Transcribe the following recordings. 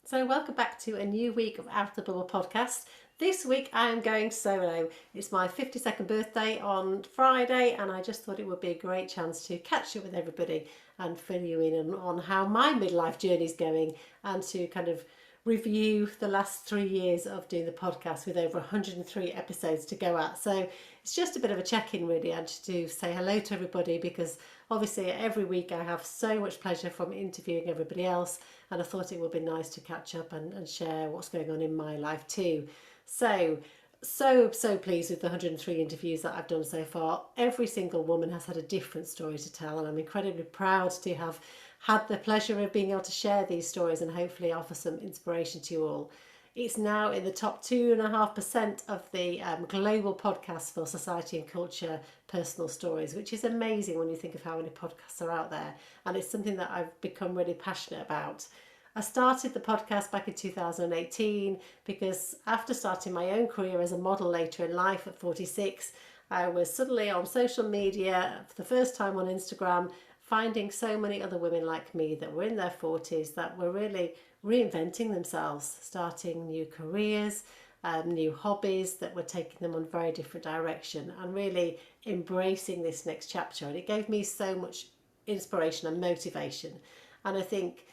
So welcome back to a new week of Out of the Bubble podcast. This week I am going solo. It's my 52nd birthday on Friday and I just thought it would be a great chance to catch up with everybody and fill you in on how my midlife journey is going and to kind of review the last 3 years of doing the podcast with over 103 episodes to go at. So it's just a bit of a check-in really, and to say hello to everybody, because obviously every week I have so much pleasure from interviewing everybody else, and I thought it would be nice to catch up and share what's going on in my life too. So pleased with the 103 interviews that I've done so far. Every single woman has had a different story to tell, and I'm incredibly proud to have had the pleasure of being able to share these stories and hopefully offer some inspiration to you all. It's now in the top 2.5% of the global podcasts for society and culture personal stories, which is amazing when you think of how many podcasts are out there. And it's something that I've become really passionate about. I started the podcast back in 2018 because after starting my own career as a model later in life at 46, I was suddenly on social media for the first time on Instagram, finding so many other women like me that were in their 40s that were really reinventing themselves, starting new careers, new hobbies that were taking them on very different direction, and really embracing this next chapter. And it gave me so much inspiration and motivation. And I think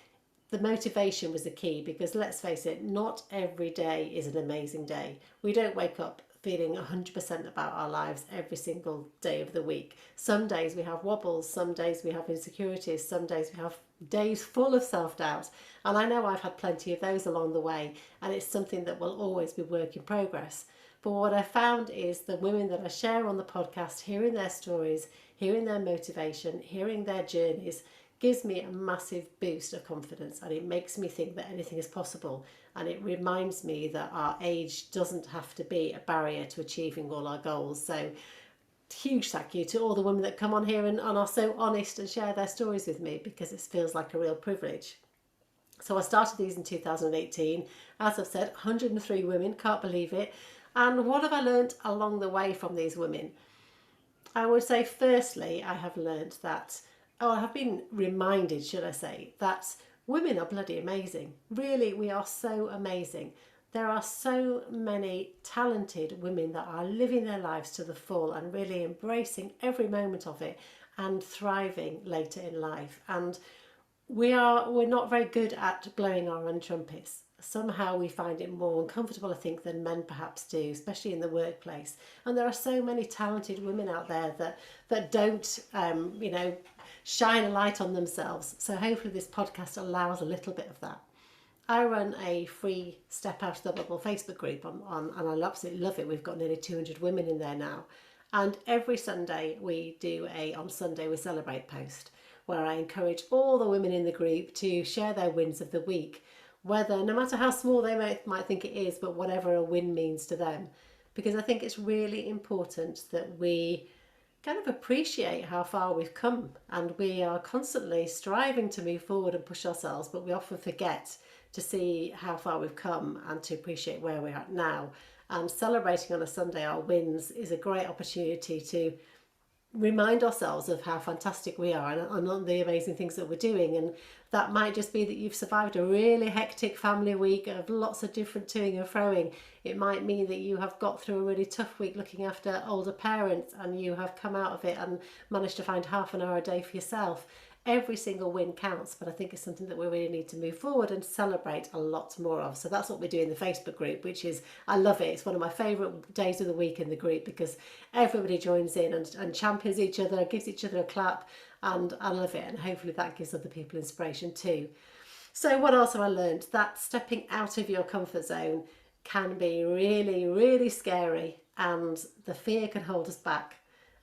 the motivation was the key, because let's face it, not every day is an amazing day. We don't wake up feeling 100% about our lives every single day of the week. Some days we have wobbles, some days we have insecurities, some days we have days full of self-doubt. And I know I've had plenty of those along the way, and it's something that will always be work in progress. But what I found is the women that I share on the podcast, hearing their stories, hearing their motivation, hearing their journeys, gives me a massive boost of confidence, and it makes me think that anything is possible, and it reminds me that our age doesn't have to be a barrier to achieving all our goals. So huge thank you to all the women that come on here and are so honest and share their stories with me, because it feels like a real privilege. So I started these in 2018. As I've said, 103 women, can't believe it. And what have I learned along the way from these women? I would say, firstly, I have learned that, I have been reminded, should I say, that women are bloody amazing. Really, we are so amazing. There are so many talented women that are living their lives to the full and really embracing every moment of it and thriving later in life. And we're not very good at blowing our own trumpets. Somehow we find it more uncomfortable, I think, than men perhaps do, especially in the workplace. And there are so many talented women out there that don't, shine a light on themselves. So hopefully this podcast allows a little bit of that. I run a free Step Out of the Bubble Facebook group and I absolutely love it. We've got nearly 200 women in there now. And every Sunday we do On Sunday We Celebrate post, where I encourage all the women in the group to share their wins of the week, whether, no matter how small they might think it is, but whatever a win means to them. Because I think it's really important that we kind of appreciate how far we've come, and we are constantly striving to move forward and push ourselves, but we often forget to see how far we've come and to appreciate where we're at now. And celebrating on a Sunday our wins is a great opportunity to remind ourselves of how fantastic we are and the amazing things that we're doing. And that might just be that you've survived a really hectic family week of lots of different toing and froing. It might mean that you have got through a really tough week looking after older parents and you have come out of it and managed to find half an hour a day for yourself. Every single win counts, but I think it's something that we really need to move forward and celebrate a lot more of. So that's what we do in the Facebook group, which is, I love it. It's one of my favourite days of the week in the group, because everybody joins in and champions each other, gives each other a clap, and I love it. And hopefully that gives other people inspiration too. So what else have I learned? That stepping out of your comfort zone can be really, really scary, and the fear can hold us back.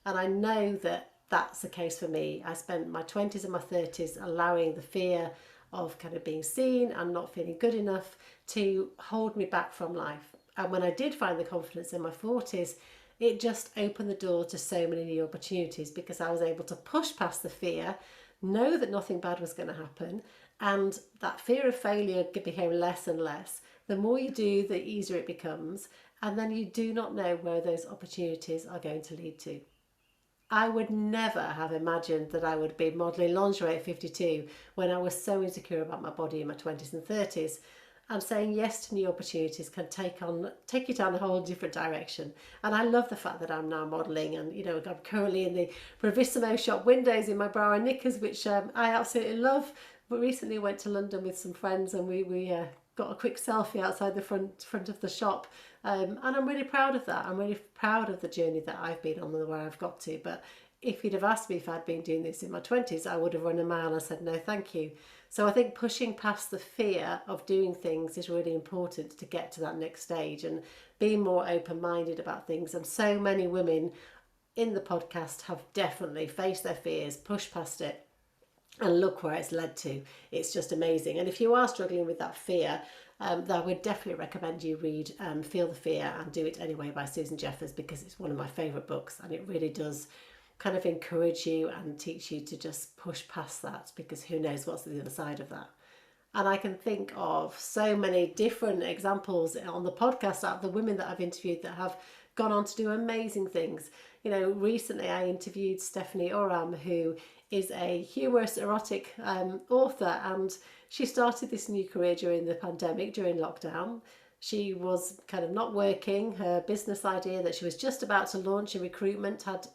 And I know that that's the case for me. I spent my 20s and my 30s allowing the fear of kind of being seen and not feeling good enough to hold me back from life. And when I did find the confidence in my 40s, it just opened the door to so many new opportunities, because I was able to push past the fear, know that nothing bad was going to happen, and that fear of failure became less and less. The more you do, the easier it becomes, and then you do not know where those opportunities are going to lead to. I would never have imagined that I would be modelling lingerie at 52 when I was so insecure about my body in my 20s and 30s. And saying yes to new opportunities can take you down a whole different direction. And I love the fact that I'm now modelling, and I'm currently in the Bravissimo shop windows in my bra and knickers, which I absolutely love. But recently went to London with some friends, and we got a quick selfie outside the front of the shop, and I'm really proud of that. I'm really proud of the journey that I've been on and where I've got to. But if you'd have asked me if I'd been doing this in my 20s, I would have run a mile and said no thank you. So I think pushing past the fear of doing things is really important to get to that next stage, and being more open-minded about things. And so many women in the podcast have definitely faced their fears, pushed past it, and look where it's led to. It's just amazing. And if you are struggling with that fear, I would definitely recommend you read Feel the Fear and Do It Anyway by Susan Jeffers, because it's one of my favourite books, and it really does kind of encourage you and teach you to just push past that, because who knows what's on the other side of that. And I can think of so many different examples on the podcast of the women that I've interviewed that have gone on to do amazing things. Recently I interviewed Stephanie Oram, who is a humorous erotic author, and she started this new career during the pandemic, during lockdown. She was kind of not working. Her business idea that she was just about to launch in recruitment had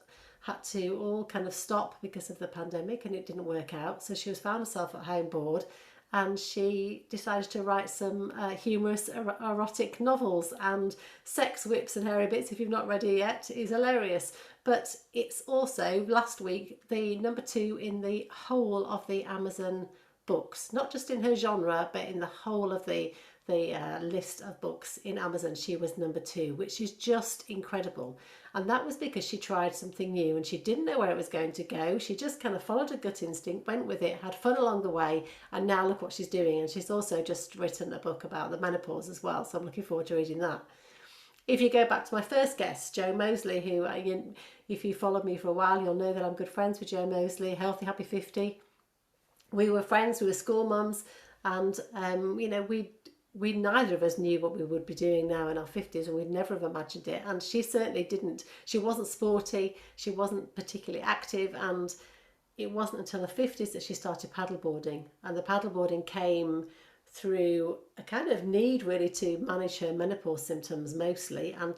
to all kind of stop because of the pandemic, and it didn't work out. So she was found herself at home bored, and she decided to write some humorous erotic novels, and Sex, Whips and Hairy Bits, if you've not read it yet, is hilarious. But it's also, last week, the #2 in the whole of the Amazon books, not just in her genre, but in the whole of the list of books in Amazon. She was #2, which is just incredible. And that was because she tried something new, and she didn't know where it was going to go. She just kind of followed her gut instinct, went with it, had fun along the way, and now look what she's doing. And she's also just written a book about the menopause as well, so I'm looking forward to reading that. If you go back to my first guest, Jo Mosley, who, if you followed me for a while, you'll know that I'm good friends with Jo Mosley, Healthy Happy 50. We were friends, we were school mums, and we neither of us knew what we would be doing now in our 50s, and we'd never have imagined it. And she certainly didn't. She wasn't sporty, she wasn't particularly active, and it wasn't until her 50s that she started paddleboarding. And the paddleboarding came through a kind of need really to manage her menopause symptoms mostly, and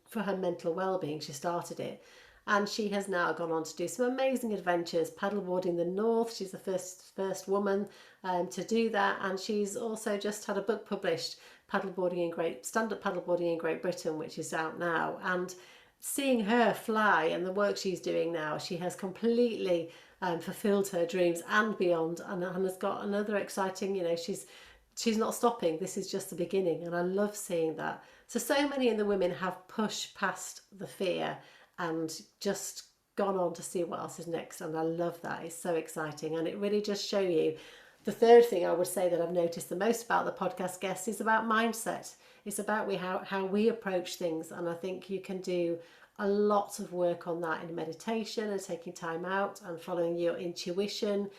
for her mental well-being she started it. And she has now gone on to do some amazing adventures, paddleboarding the north. She's the first woman to do that, and she's also just had a book published, stand-up paddleboarding in Great Britain, which is out now. And seeing her fly and the work she's doing now, she has completely fulfilled her dreams and beyond, and has got another exciting. She's not stopping. This is just the beginning, and I love seeing that. So many of the women have pushed past the fear and just gone on to see what else is next, and I love that. It's so exciting, and it really just show you. The third thing I would say that I've noticed the most about the podcast guests is about mindset. It's about how we approach things, and I think you can do a lot of work on that in meditation and taking time out and following your intuition.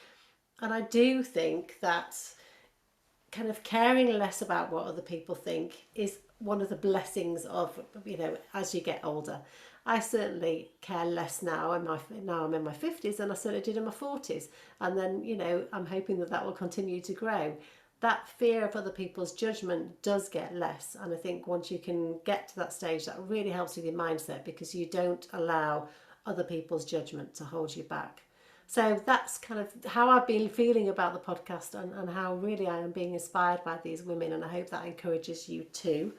And I do think that kind of caring less about what other people think is one of the blessings of, as you get older. I certainly care less now. Now I'm in my 50s than I certainly did in my 40s. And then, I'm hoping that will continue to grow. That fear of other people's judgment does get less. And I think once you can get to that stage, that really helps with your mindset, because you don't allow other people's judgment to hold you back. So that's kind of how I've been feeling about the podcast, and how really I am being inspired by these women, and I hope that encourages you too.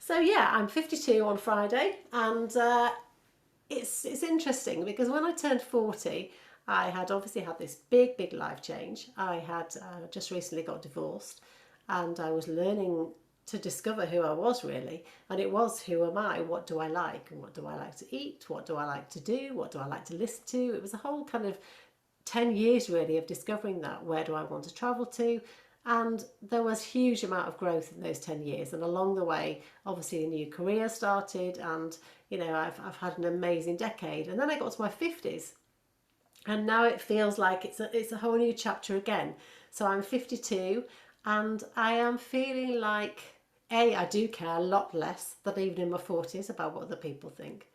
So yeah, I'm 52 on Friday, and it's interesting because when I turned 40, I had obviously had this big life change. I had just recently got divorced, and I was learning to discover who I was really, and it was, who am I? What do I like? And what do I like to eat? What do I like to do? What do I like to listen to? It was a whole kind of 10 years really of discovering that. Where do I want to travel to? And there was huge amount of growth in those 10 years, and along the way obviously a new career started, and I've had an amazing decade. And then I got to my 50s, and now it feels like it's a whole new chapter again. So I'm 52, and I am feeling like I do care a lot less than even in my 40s about what other people think.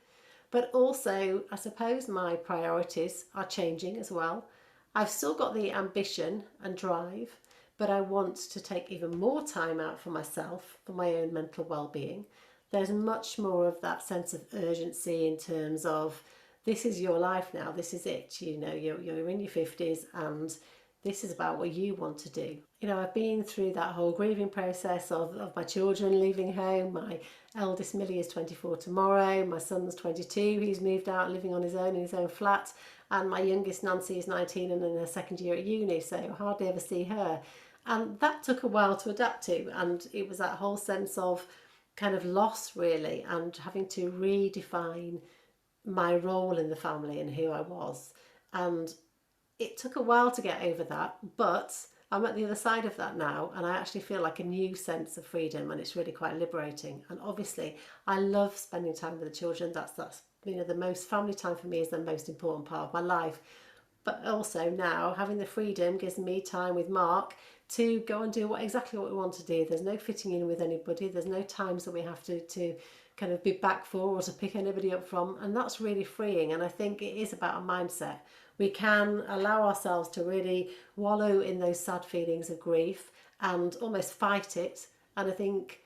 But also, I suppose my priorities are changing as well. I've still got the ambition and drive, but I want to take even more time out for myself, for my own mental well-being. There's much more of that sense of urgency in terms of, this is your life now, this is it, you're in your 50s and this is about what you want to do. I've been through that whole grieving process of my children leaving home. My eldest Millie is 24 tomorrow, my son's 22, he's moved out living on his own in his own flat, and my youngest Nancy is 19 and in her second year at uni, so I hardly ever see her. And that took a while to adapt to, and it was that whole sense of kind of loss really, and having to redefine my role in the family and who I was. And it took a while to get over that, but I'm at the other side of that now, and I actually feel like a new sense of freedom, and it's really quite liberating. And obviously I love spending time with the children. That's the most family time for me is the most important part of my life. But also now having the freedom gives me time with Mark to go and do exactly what we want to do. There's no fitting in with anybody. There's no times that we have to kind of be back for or to pick anybody up from. And that's really freeing. And I think it is about a mindset. We can allow ourselves to really wallow in those sad feelings of grief and almost fight it. And I think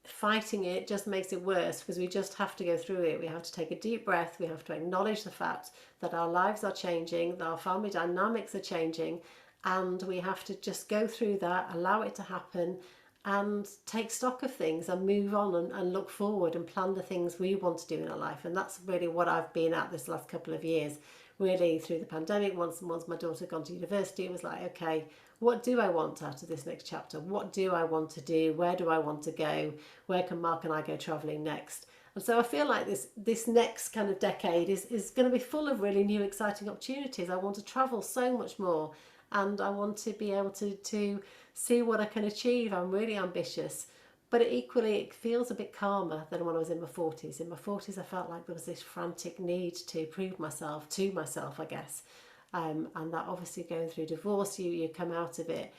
fighting it just makes it worse, because we just have to go through it. We have to take a deep breath. We have to acknowledge the fact that our lives are changing, that our family dynamics are changing, and we have to just go through that, allow it to happen, and take stock of things and move on and look forward and plan the things we want to do in our life. And that's really what I've been at this last couple of years, really through the pandemic. Once my daughter had gone to university, it was like, okay, what do I want out of this next chapter? What do I want to do? Where do I want to go? Where can Mark and I go travelling next? And so I feel like this next kind of decade is going to be full of really new, exciting opportunities. I want to travel so much more, and I want to be able to see what I can achieve. I'm really ambitious, but equally it feels a bit calmer than when I was in my 40s. In my 40s I felt like there was this frantic need to prove myself to myself, I guess. And that obviously, going through divorce, you come out of it.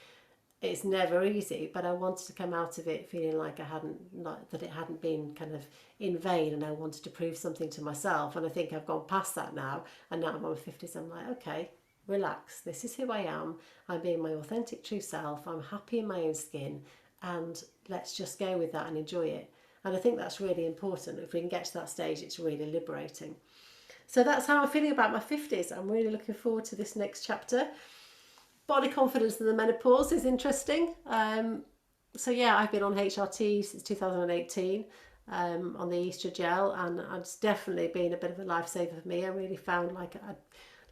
It's never easy, but I wanted to come out of it feeling like that it hadn't been kind of in vain, and I wanted to prove something to myself. And I think I've gone past that now, and now I'm on my 50s. I'm like, okay, relax. This is who I am. I'm being my authentic, true self. I'm happy in my own skin, and let's just go with that and enjoy it. And I think that's really important. If we can get to that stage, it's really liberating. So that's how I'm feeling about my 50s. I'm really looking forward to this next chapter. Body confidence in the menopause is interesting. So yeah, I've been on HRT since 2018 on the estrogen, and it's definitely been a bit of a lifesaver for me. I really found like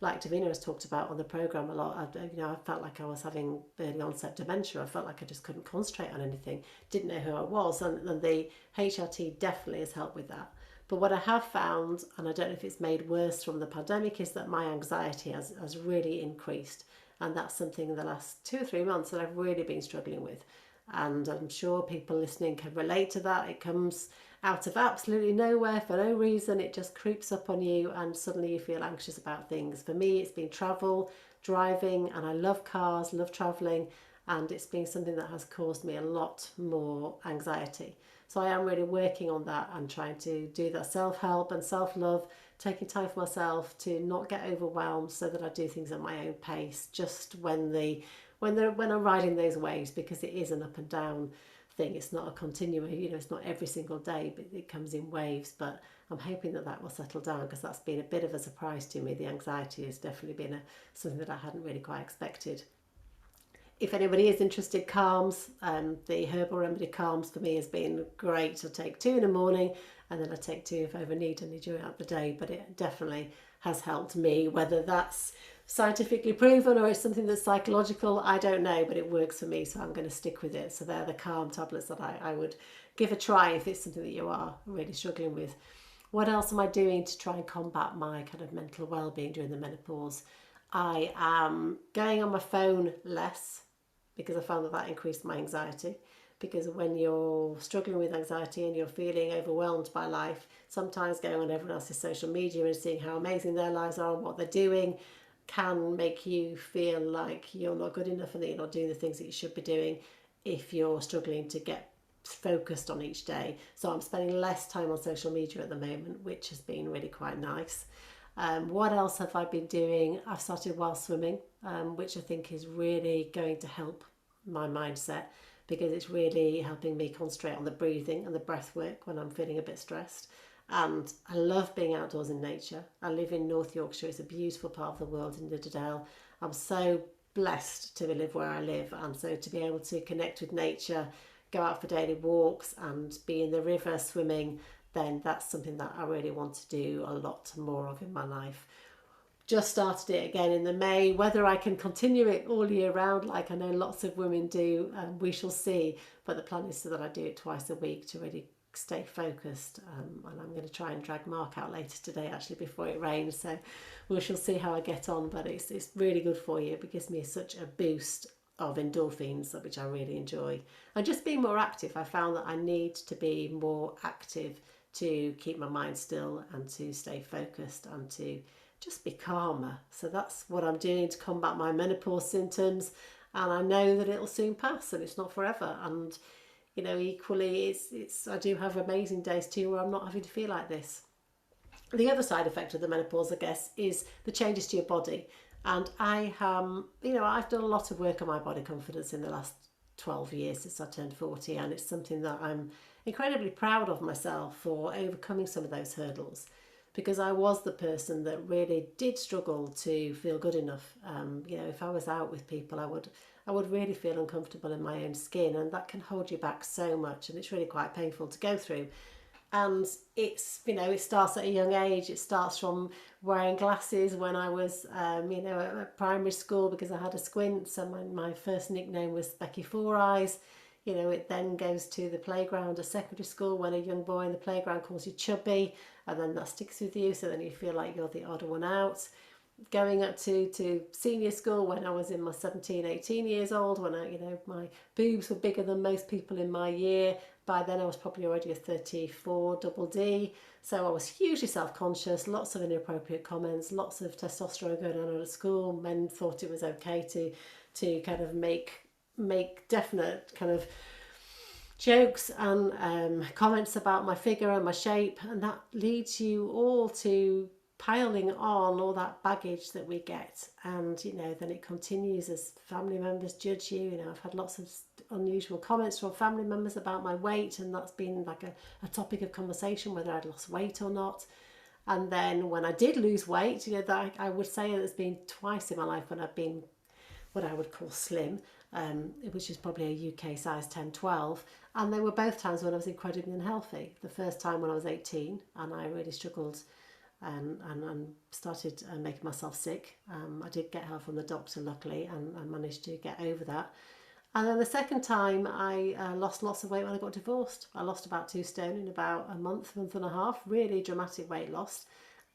Davina has talked about on the programme a lot, I felt like I was having early onset dementia. I felt like I just couldn't concentrate on anything, didn't know who I was, and the HRT definitely has helped with that. But what I have found, and I don't know if it's made worse from the pandemic, is that my anxiety has really increased. And that's something in the last 2 or 3 months that I've really been struggling with. And I'm sure people listening can relate to that. It comes out of absolutely nowhere for no reason. It just creeps up on you and suddenly you feel anxious about things. For me, it's been travel, driving, and I love cars, love travelling. And it's been something that has caused me a lot more anxiety. So I am really working on that and trying to do that self-help and self-love, taking time for myself to not get overwhelmed, so that I do things at my own pace, just when I'm riding those waves, because it is an up and down thing. It's not a continuum, it's not every single day, but it comes in waves. But I'm hoping that will settle down, because that's been a bit of a surprise to me. The anxiety has definitely been something that I hadn't really quite expected. If anybody is interested, calms, the herbal remedy calms for me has been great. I take 2 in the morning, and then I take 2 if I ever need any during the day. But it definitely has helped me. Whether that's scientifically proven or it's something that's psychological, I don't know, but it works for me, so I'm going to stick with it. So they're the calm tablets that I would give a try if it's something that you are really struggling with. What else am I doing to try and combat my kind of mental well-being during the menopause? I am going on my phone less, because I found that increased my anxiety. Because when you're struggling with anxiety and you're feeling overwhelmed by life, sometimes going on everyone else's social media and seeing how amazing their lives are and what they're doing can make you feel like you're not good enough and that you're not doing the things that you should be doing if you're struggling to get focused on each day. So I'm spending less time on social media at the moment, which has been really quite nice. What else have I been doing? I've started wild swimming, which I think is really going to help my mindset, because it's really helping me concentrate on the breathing and the breath work when I'm feeling a bit stressed. And I love being outdoors in nature. I live in North Yorkshire. It's a beautiful part of the world in Nidderdale. I'm so blessed to live where I live, and so to be able to connect with nature, go out for daily walks and be in the river swimming, then that's something that I really want to do a lot more of in my life. Just started it again in the May. Whether I can continue it all year round like I know lots of women do, we shall see. But the plan is so that I do it twice a week to really stay focused. And I'm going to try and drag Mark out later today, actually, before it rains. So we shall see how I get on. But it's really good for you. It gives me such a boost of endorphins, which I really enjoy. And just being more active. I found that I need to be more active to keep my mind still and to stay focused and to just be calmer. So that's what I'm doing to combat my menopause symptoms, and I know that it'll soon pass and it's not forever. And you know, equally, it's I do have amazing days too where I'm not having to feel like this. The other side effect of the menopause, I guess, is the changes to your body. And I've done a lot of work on my body confidence in the last 12 years since I turned 40, and it's something that I'm incredibly proud of myself for overcoming some of those hurdles, because I was the person that really did struggle to feel good enough. If I was out with people, I would really feel uncomfortable in my own skin, and that can hold you back so much, and it's really quite painful to go through. And it starts at a young age. It starts from wearing glasses when I was at primary school because I had a squint. So my first nickname was Becky Four Eyes. It then goes to the playground at secondary school when a young boy in the playground calls you chubby, and then that sticks with you, so then you feel like you're the odd one out. Going up to senior school when I was in my 17, 18 years old, when my boobs were bigger than most people in my year. By then I was probably already a 34 double D, so I was hugely self-conscious, lots of inappropriate comments, lots of testosterone going on at school. Men thought it was okay to kind of make definite kind of jokes and comments about my figure and my shape, and that leads you all to piling on all that baggage that we get. And then it continues as family members judge you. I've had lots of unusual comments from family members about my weight, and that's been like a topic of conversation, whether I'd lost weight or not. And then when I did lose weight, that I would say there's been twice in my life when I've been what I would call slim, which is probably a UK size 10, 12. And they were both times when I was incredibly unhealthy. The first time when I was 18 and I really struggled and started making myself sick. I did get help from the doctor, luckily, and I managed to get over that. And then the second time I lost lots of weight when I got divorced. I lost about 2 stone in about a month and a half, really dramatic weight loss.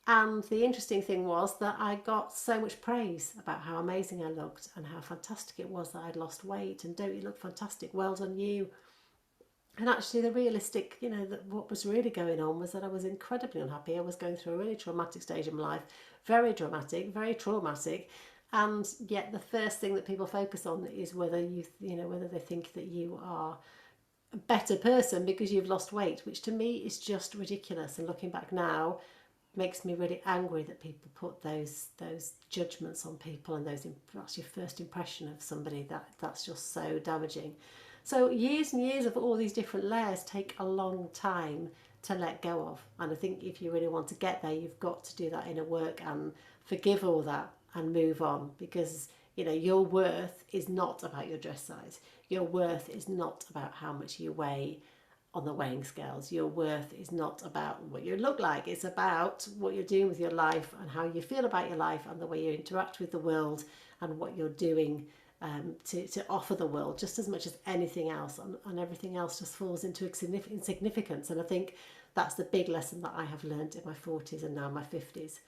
And the interesting thing was that I got so much praise about how amazing I looked and how fantastic it was that I'd lost weight, and don't you look fantastic, well done you. And actually the realistic, that what was really going on was that I was incredibly unhappy. I was going through a really traumatic stage in my life, very dramatic, very traumatic. And yet the first thing that people focus on is whether whether they think that you are a better person because you've lost weight, which to me is just ridiculous. And looking back now, makes me really angry that people put those judgments on people, and that's your first impression of somebody. That's just so damaging. So years and years of all these different layers take a long time to let go of. And I think if you really want to get there, you've got to do that inner work and forgive all that and move on, because your worth is not about your dress size. Your worth is not about how much you weigh on the weighing scales. Your worth is not about what you look like. It's about what you're doing with your life and how you feel about your life and the way you interact with the world and what you're doing to offer the world, just as much as anything else, and everything else just falls into insignificance. And I think that's the big lesson that I have learned in my 40s and now my 50s.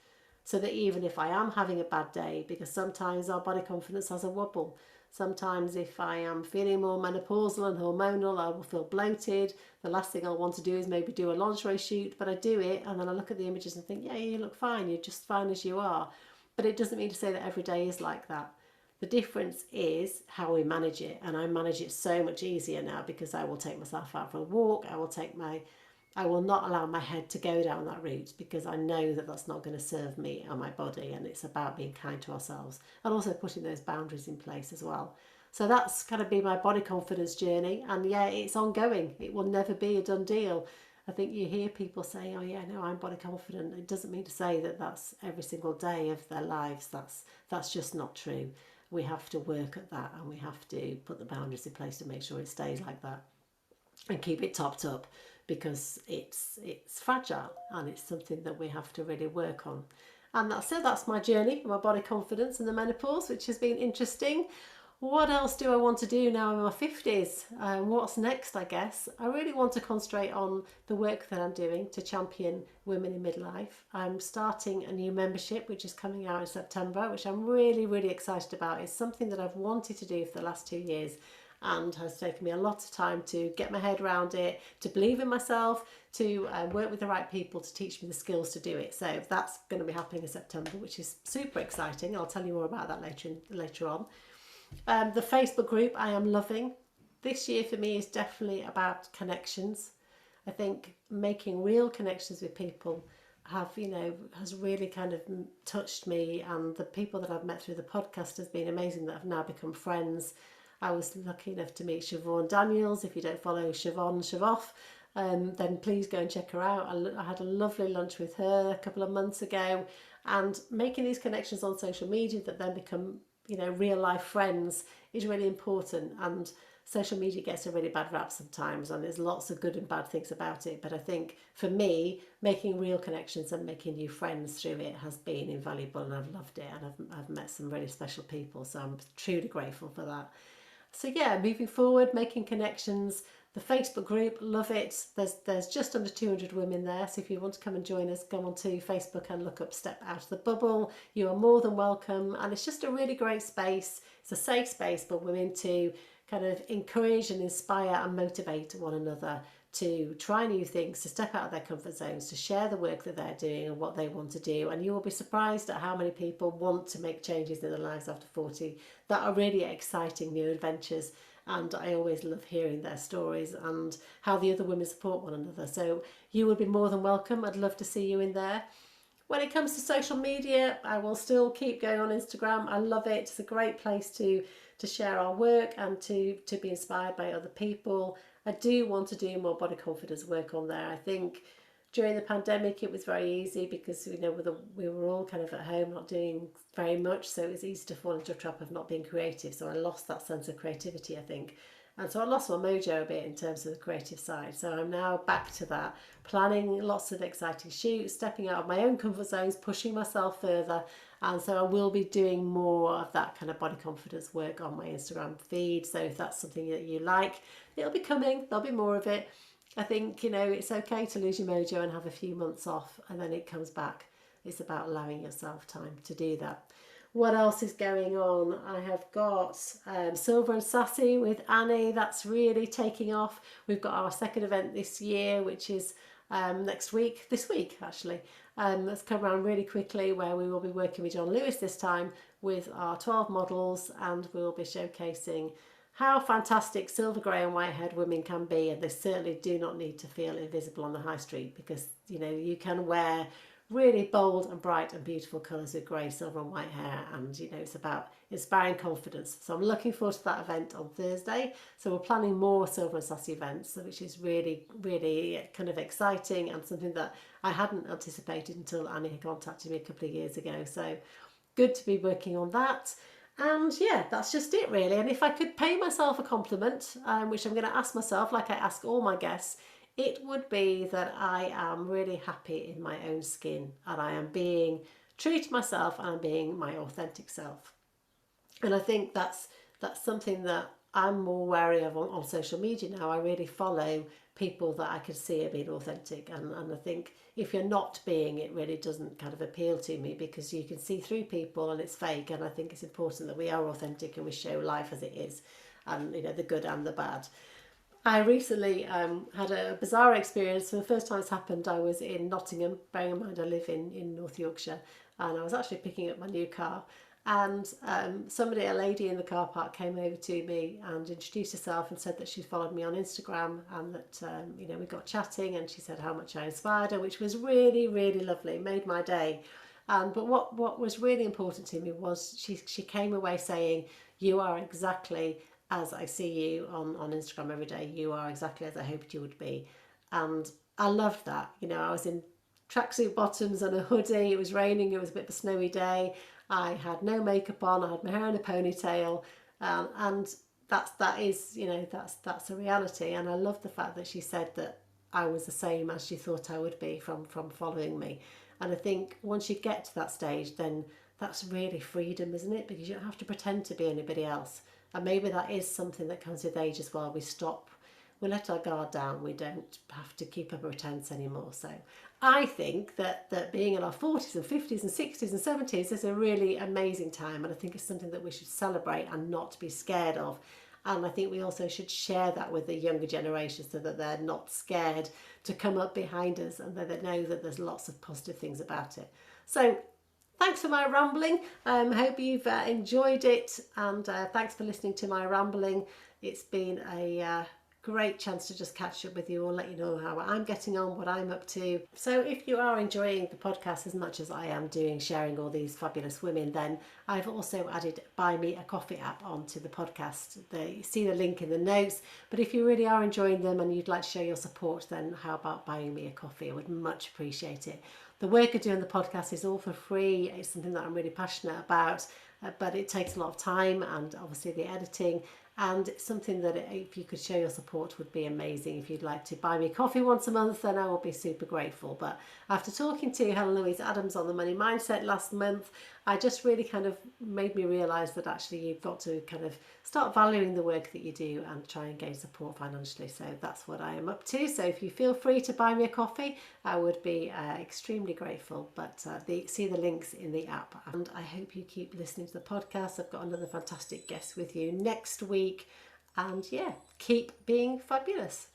So that even if I am having a bad day, because sometimes our body confidence has a wobble, sometimes if I am feeling more menopausal and hormonal, I will feel bloated. The last thing I'll want to do is maybe do a lingerie shoot, but I do it and then I look at the images and think, yeah, you look fine, you're just fine as you are. But it doesn't mean to say that every day is like that. The difference is how we manage it, and I manage it so much easier now because I will take myself out for a walk. I will not allow my head to go down that route, because I know that that's not going to serve me and my body, and it's about being kind to ourselves and also putting those boundaries in place as well. So that's kind of been my body confidence journey, and yeah, it's ongoing. It will never be a done deal. I think you hear people say, "Oh yeah, no, I'm body confident." It doesn't mean to say that that's every single day of their lives. That's just not true. We have to work at that, and we have to put the boundaries in place to make sure it stays like that and keep it topped up, because it's fragile and it's something that we have to really work on. And that's it. That's my journey, my body confidence and the menopause, which has been interesting. What else do I want to do now in my 50s? What's next, I guess? I really want to concentrate on the work that I'm doing to champion women in midlife. I'm starting a new membership, which is coming out in September, which I'm really, really excited about. It's something that I've wanted to do for the last 2 years and has taken me a lot of time to get my head around it, to believe in myself, to work with the right people to teach me the skills to do it. So that's going to be happening in September, which is super exciting. I'll tell you more about that later on. The Facebook group I am loving. This year for me is definitely about connections. I think making real connections with people has really kind of touched me, and the people that I've met through the podcast has been amazing, that have now become friends. I was lucky enough to meet Siobhan Daniels. If you don't follow Siobhan Shavoff, then please go and check her out. I had a lovely lunch with her a couple of months ago, and making these connections on social media that then become real life friends is really important. And social media gets a really bad rap sometimes, and there's lots of good and bad things about it, but I think for me, making real connections and making new friends through it has been invaluable, and I've loved it, and I've met some really special people, so I'm truly grateful for that. So yeah, moving forward, making connections. The Facebook group, love it. There's just under 200 women there. So if you want to come and join us, go onto Facebook and look up Step Out of the Bubble. You are more than welcome. And it's just a really great space. It's a safe space for women to kind of encourage and inspire and motivate one another to try new things, to step out of their comfort zones, to share the work that they're doing and what they want to do. And you will be surprised at how many people want to make changes in their lives after 40 that are really exciting new adventures. And I always love hearing their stories and how the other women support one another. So you would be more than welcome. I'd love to see you in there. When it comes to social media, I will still keep going on Instagram. I love it. It's a great place to share our work and to be inspired by other people. I do want to do more body confidence work on there. I think during the pandemic it was very easy because we were all kind of at home not doing very much, so it was easy to fall into a trap of not being creative. So I lost that sense of creativity, I think. And so I lost my mojo a bit in terms of the creative side. So I'm now back to that, planning lots of exciting shoots, stepping out of my own comfort zones, pushing myself further. And so I will be doing more of that kind of body confidence work on my Instagram feed. So if that's something that you like, it'll be coming. There'll be more of it. I think, it's okay to lose your mojo and have a few months off and then it comes back. It's about allowing yourself time to do that. What else is going on? I have got Silver and Sassy with Annie. That's really taking off. We've got our second event this year, which is this week actually. That's come around really quickly, where we will be working with John Lewis this time with our 12 models, and we'll be showcasing how fantastic silver, grey and white haired women can be, and they certainly do not need to feel invisible on the high street, because you can wear really bold and bright and beautiful colours with grey, silver and white hair, and it's about inspiring confidence. So I'm looking forward to that event on Thursday. So we're planning more Silver and Sassy events, which is really, really kind of exciting and something that I hadn't anticipated until Annie had contacted me a couple of years ago. So good to be working on that. And yeah, that's just it really. And if I could pay myself a compliment, which I'm going to ask myself like I ask all my guests, it would be that I am really happy in my own skin, and I am being true to myself, and I'm being my authentic self. And I think that's something that I'm more wary of on social media now. I really follow people that I can see are being authentic, and I think if you're not being, it really doesn't kind of appeal to me, because you can see through people and it's fake. And I think it's important that we are authentic and we show life as it is, and the good and the bad. I recently had a bizarre experience. For the first time it's happened, I was in Nottingham. Bearing in mind I live in North Yorkshire, and I was actually picking up my new car, and a lady in the car park came over to me and introduced herself and said that she followed me on Instagram, and that we got chatting, and she said how much I inspired her, which was really, really lovely. It made my day. But what was really important to me was she came away saying, you are exactly as I see you on Instagram every day. You are exactly as I hoped you would be. And I loved that. You know, I was in tracksuit bottoms and a hoodie. It was raining. It was a bit of a snowy day. I had no makeup on. I had my hair in a ponytail, and that is, you know, that's a reality. And I love the fact that she said that I was the same as she thought I would be from following me. And I think once you get to that stage, then that's really freedom, isn't it? Because you don't have to pretend to be anybody else. And maybe that is something that comes with age as well. We let our guard down. We don't have to keep up a pretense anymore. So I think that being in our 40s and 50s and 60s and 70s is a really amazing time. And I think it's something that we should celebrate and not be scared of. And I think we also should share that with the younger generation so that they're not scared to come up behind us and that they know that there's lots of positive things about it. So thanks for my rambling. Hope you've enjoyed it, and thanks for listening to my rambling. It's been a great chance to just catch up with you or let you know how I'm getting on, what I'm up to. So if you are enjoying the podcast as much as I am doing, sharing all these fabulous women, then I've also added Buy Me a Coffee app onto the podcast. You see the link in the notes, but if you really are enjoying them and you'd like to show your support, then how about buying me a coffee? I would much appreciate it. The work I do on the podcast is all for free. It's something that I'm really passionate about, but it takes a lot of time and obviously the editing. And it's something that if you could show your support would be amazing. If you'd like to buy me coffee once a month, then I will be super grateful. But after talking to Helen Louise Adams on the Money Mindset last month, I just really kind of made me realise that actually you've got to kind of start valuing the work that you do and try and gain support financially. So that's what I am up to. So if you feel free to buy me a coffee, I would be extremely grateful. But see the links in the app. And I hope you keep listening to the podcast. I've got another fantastic guest with you next week. And yeah, keep being fabulous.